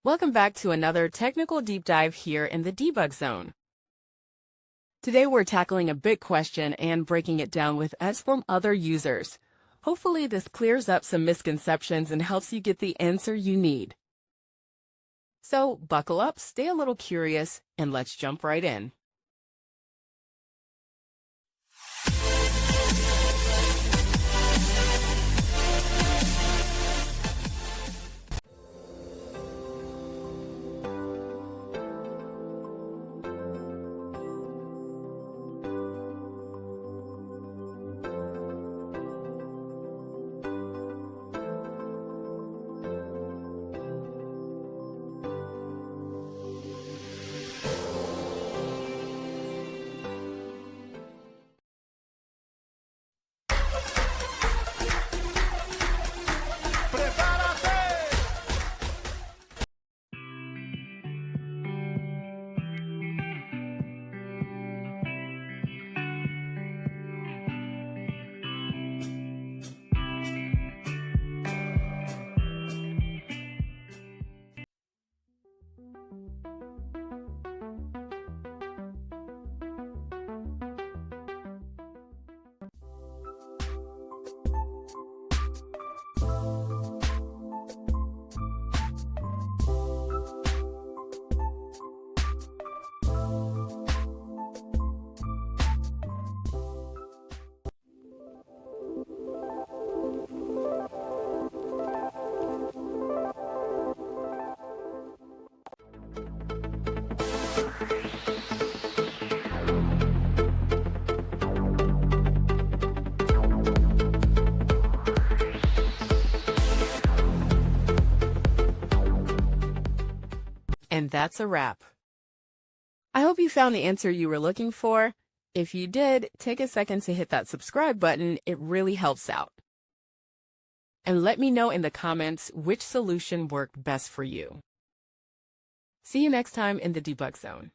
Welcome back to another technical deep dive here in the debug zone. Today we're tackling a big question and breaking it down with us from other users. Hopefully this clears up some misconceptions and helps you get the answer you need. So buckle up, stay a little curious, and let's jump right in. And that's a wrap. I hope you found the answer you were looking for. If you did, take a second to hit that subscribe button. It really helps out. And let me know in the comments which solution worked best for you. See you next time in the debug zone.